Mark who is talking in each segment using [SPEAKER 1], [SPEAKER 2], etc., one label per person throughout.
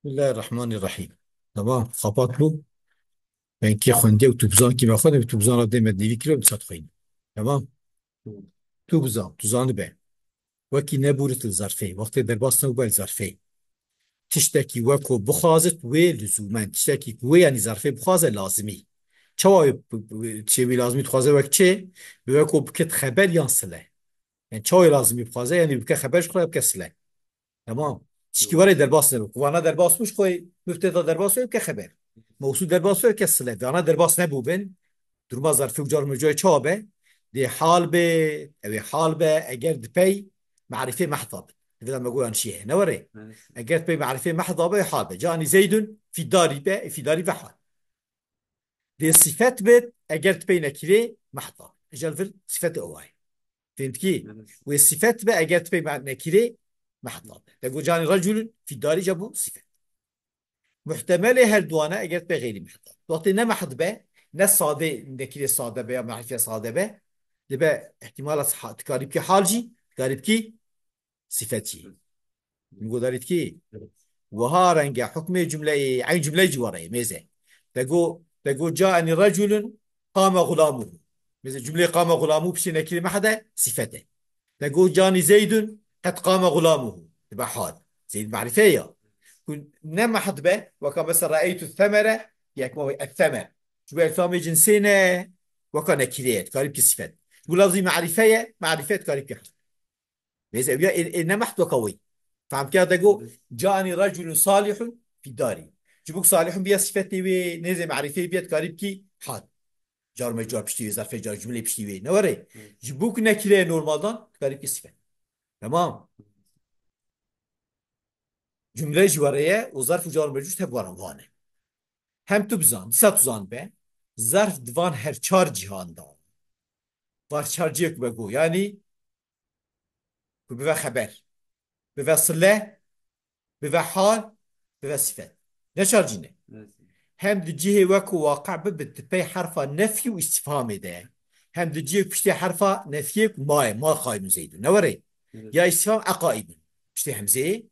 [SPEAKER 1] بسم الله الرحمن الرحيم. تمام خطط له. يعني كي خندي وتبزان كي ما خدم تبزان رد مدني كيلو بتصدقين. تمام. تبزان به وكي نبورة الظرفين وقت درباس نوبل الظرفين تشتكي وكو بخازت ولزوما تشتكي وي يعني ظرفين بخازة لازمي شو تشوي لازمي تخازة وقت شيء بوكو بكت خبر ينصله يعني شو لازمي بخازة يعني بك خبرش خلا بكسله. تمام. تشكي ورا درباس نبوك وانا درباس مش خوي مفتدا درباس بك خبر موصول درباس بكسله وانا درباس نبوبن درما ظرفی و جار مجای چابه دی حال به اوی حال به اگر دپی معرفه محضاب بدنا ما نقول شيء نوري اگر دپی معرفه محضاب حال به جاني زيد في داري به في داري بحال دي صفات بيت اگر دپی نكري محضاب اجل في صفات اواي فهمت كي والصفات بقى اگر دپي نكري محضاب تقول جاني رجل في داري جابوا صفات محتمله هالدوانه اگر دپي غير محضاب وقت نمحض به نه ساده نکری ساده به یا معرفی ساده به لبه احتمال تقارب کی حال جی تقارب کی صفتی نقول دارید کی وها رنگ حكم جمله عين جمله جواره ميزه تقول جاءني رجل قام غلامه مثل جمله قام غلامه بشي نكري ما حدا صفته تقول جاني زيد قد قام غلامه تبقى حال زيد معرفه يا نما حد به وكان مثلا رأيت الثمرة يكمل الثمر شو الثامن جنسينا وكان كريات قريب كصفات تقول لفظي معرفة معرفات قريب كحد بس إنما حد قوي فهم كده تقول جاءني رجل صالح في داري جبوك صالح بيا صفتي ونزل معرفة بيت قريب كي حد جار مجار بشتي ظرف جار جملة بشتي نوري جبوك نكرة نورمالدان قريب كصفات تمام جمله جواريه وظرف جار مجوز تبغى وانه هم تو بزان سه تو زان به ظرف دوان هر چار جهان دا var çarcık begu yani bu bir haber bir sıle bir hal bir sıfat ne çarcı ne hem de cihe veku vakı bitpey harfa nefi ve istifham ede hem de cihe pişti harfa nefi ma khaym zeydun ne var ya istifham aqaib pişti hamze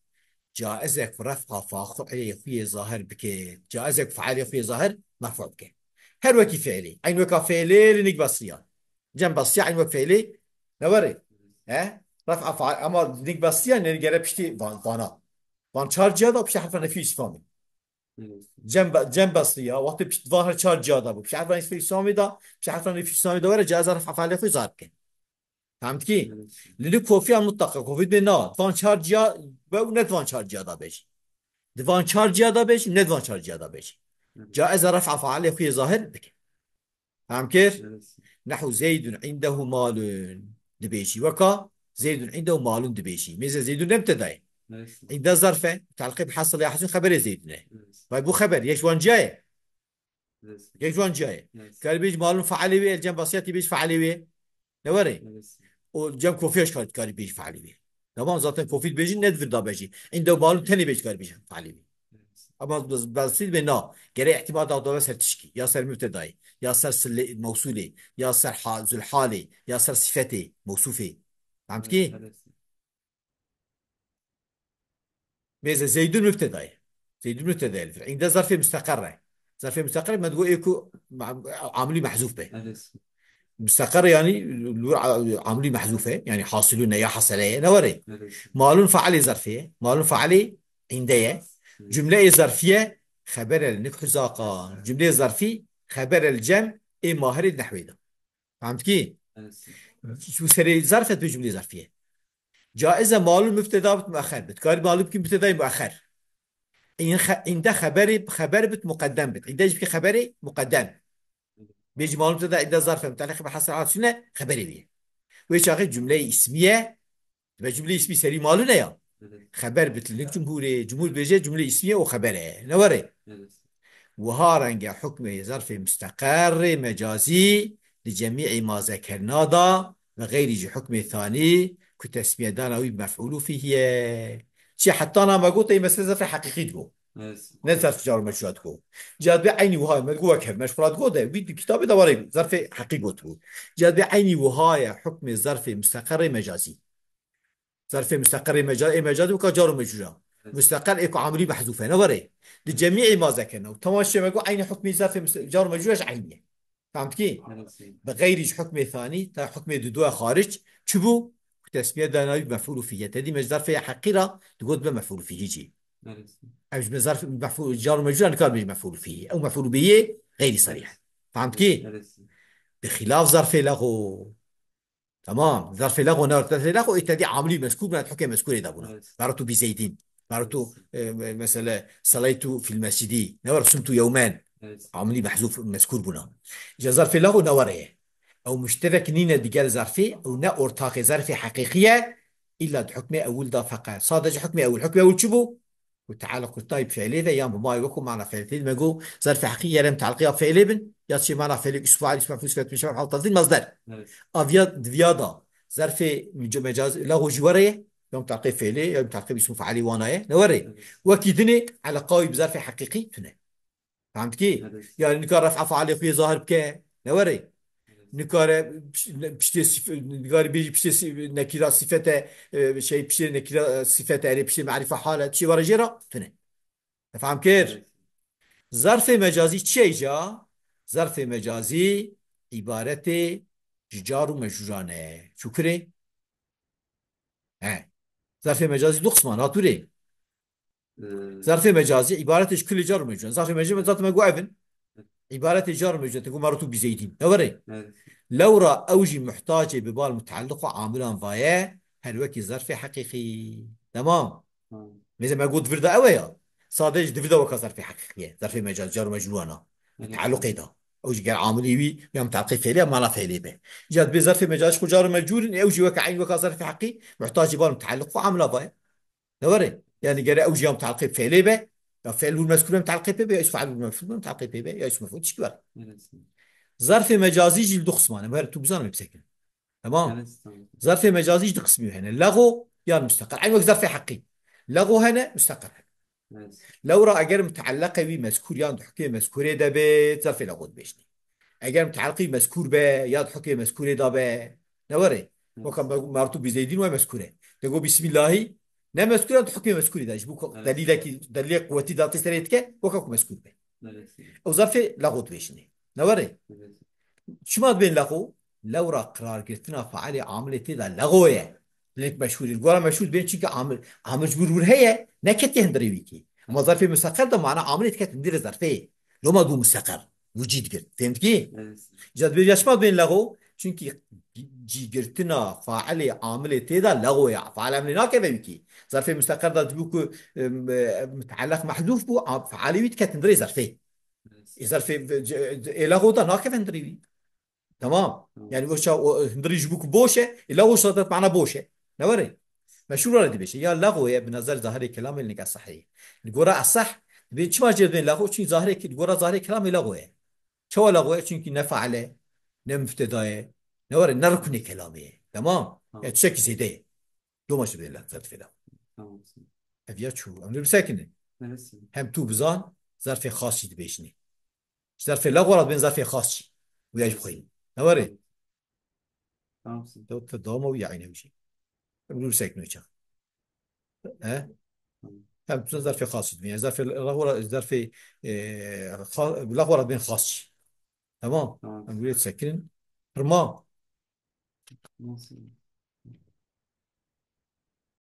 [SPEAKER 1] جائزك رفع فاعل في ظاهر بك جائزك فعال في ظاهر مرفوع بك هر وكي فعلي عين وكا فعلي لنك بصريان جنب بصري عين وك فعلي نوري ها رفع فعال اما لنك بصريان يعني جرب بشتي فانا فان شارج هذا بشي حرف نفي اسفامي جنب بصريا وقت بشت ظاهر شارج هذا بشي حرف نفي اسفامي ده بشي حرف نفي اسفامي ده ورا جائز رفع فعال في ظاهر بك فهمت كي؟ للي كوفي مطلقه كوفي بنا فان شارج يا ونت فان شارج هذا بيش دفان شارج هذا بيش ندفان شارج هذا بيش جائز رفع فعال في ظاهر بك فهم كيف؟ نحو زيد عنده مال دبيشي وكا زيد عنده مال دبيشي ميزة زيد نبتدأ عنده ظرفة تعلقي بحصل يا حسن خبر زيد نه طيب خبر يش وان جاي يش وان جاي قال بيج مال فعالي وي الجنب بسيط بيج فعالي وي نوري والجنب كوفيش كانت قال بيج فعالي وي تمام zaten كوفي بيجي ندفر دا بيجي عنده مال تاني بيج قال بيج فعالي وي اما بسيط بنا جري احتمال دا سر تشكي يا سر مبتدأ يا سر موصولي يا سر حال ذو الحالي يا سر صفتي موصوفي فهمت كي؟ ميزة زيد مبتدأ زيد مبتدأ عند ظرف مستقرة ظرف مستقرة ما تقول إيكو عاملي محذوف به مستقر يعني عاملي محذوفة يعني حاصلون يا حصلية نوري مالون فعلي ظرفية مالون فعلي عندي جملة ظرفية خبر النكح زاقا جملة ظرفي خبر الجمع اي ماهر النحوي ده فهمت كي شو سري ظرفت بجملة ظرفية جائزة مالون مبتدا مؤخر بتكاري مالون بكي مبتدا مؤخر إن ده خبر بت مقدم بت إذا يجيب خبري مقدم بيجي مالون مبتدا إذا ظرف متعلق بحصر على شنو خبري بيه ويش أخي جملة اسمية تبقى جملة اسمية سري مالون يا خبر بتلك جمهور بيجي جملة اسمية وخبره نوري وهارنج حكم ظرف مستقر مجازي لجميع ما ذكرنا دا وغير حكم ثاني كتسمية دانا مفعول فيه شي حتى انا ما قلت مثل ظرف حقيقي تقول نه ظرف جار مجرد تقول جاد بعيني وهاي ما تقول كيف مش فراد قول ده بيد كتاب دوري ظرف حقيقي تقول جاد بعيني وهاي حكم ظرف مستقر مجازي ظرف مستقر مجازي مجازي وكجار مجرد مستقر ايكو عاملي محذوفه نوري لجميع ما ذكرنا وتماشى ما عين حكم ظرف جار مجرور عينيه فهمت كي بغير حكم ثاني تا حكم دو خارج شبو تسميه داناوي مفعول فيه تدي مصدر فيها حقيره تقول بمفعول فيه يجي مش بظرف مفعول جار مجرور كان بيجي مفعول فيه او مفعول به غير صريح فهمت كي بخلاف ظرف له تمام ظرف لغو نار ظرف لغو اتدي عاملي مذكور من الحكم مذكور دابونا مررت بزيدين مررت مثلا صليت في المسجد نور صمت يومان عاملي محذوف مذكور بنا اذا ظرف لغو نوريه او مشترك نينا ديجال ظرفي او نا ارتاق ظرفي حقيقيه الا حكم اول دا فقط صادج حكم اول حكم اول شبو وتعلق الطيب فعلي ذا يام ما يوكم معنا فعلي ما جو ظرف حقيقيه لم تعلقها فعلي بن ياتشي معنا فعلي اسبوع اسبوع فوسكت مش عارف تنظيم مصدر افياد دفيادا ظرف مجاز له جواريه يوم تعقيب فعلي يوم تعقيب اسمه فعلي وانايه نوري وكيدني على قوي بظرف حقيقي تنه فهمت كي يعني نكار رفع فعلي في ظاهر بك نوري نكار بشتي نكار بيجي بشتي نكيرا صفته شيء بشتي نكيرا صفته يعني بشتي معرفه حاله شيء ورا جرا تنه فهم كير ظرف مجازي شيء جا ظرف مجازي عبارت جار و مجرورانه شكري ها ظرف مجازي دو قسمان هاتوري ظرف مجازي عبارتش كل جار و مجرور ظرف مجازي ذات ما قوافن عبارة جار و مجرور تقول مرتو بزيدين نوري لو را اوجي محتاجة ببال متعلقة عاملان فايا هل وكي ظرف حقيقي تمام مثل ما قلت فردا اويا صادج دفدا وكا ظرف حقيقية ظرف مجاز جار و مجرورنا تعلق ده اوجي قال عاملي وي يوم تعقيب فعلي ما لا فعلي به جات بظرف مجاز خو جار و مجرور اوجي وكا عين وكا ظرف حقيقي محتاج بال متعلق وعاملة فايا نوري يعني قال اوجي يوم تعقيب فعلي به فعل المذكور متعلق به يا اسم فعل المفعول متعلق به يا اسم مفعول تشكبر ظرف مجازي جيل دو قسمان ما تو بزانم بسكن تمام ظرف مجازي دو قسمي هنا لغو يا مستقر عين وقت ظرف حقي لغو هنا مستقر لو را اگر متعلقه بی مذکور یا حکم مذکوره ده به ظرف لغو بشنی اگر متعلقی مذکور به یا حکم مذکوره ده به نوره وكان مرتو بزيدين ومذكوره تقول بسم الله نه مذكوره حكم مذكور ده بو دليلك دليل قوتي ذات سريتك وكاكو مذكور به او ظرف لغو بشني نوره شما بين لغو لو را قرار گرفتنا فعال عامل تدا لغوه لك مشهور الجوره مشهور بين شيء عامل جبر هي نكت هندري ويكي اما ظرف مستقر ده معناه عامل كت ندير ظرفه لو ما دو مستقر وجود گرت فهمت كي جد بيشما بين لغو چونكي جي گرتنا فاعل عامل تدا لغوه فعل عامل ناكه ويكي ظرف مستقر ده بوك متعلق محذوف بو فعاليت كت ندير ظرفه ظرف لغو ده ناكه هندري تمام يعني وش هندريج بوك بوشه الا هو صارت معنا بوشه نوري مشهور دي بشي يا لغو يا بنظر ظاهري كلام اللي قال صحيح الجورا الصح بين شو ما جبنا لغو شي ظاهري الجورا ظاهري كلام لغو شو لغو çünkü ne faale ne müftedaya ne var ne rukni kelamı tamam ya تشك زيده دو مش بالله ظرف له هفيا شو امر بساكنه هم تو بزان ظرف خاص دي بيشني ظرف لغو بين ظرف خاص وياج بخين نوري تو تداوم ويا عينه وشي بنقول ساكن وجه ها هم ظرف خاص يعني ظرف الغورة ظرف الغورة بين خاص تمام نقول ساكن رما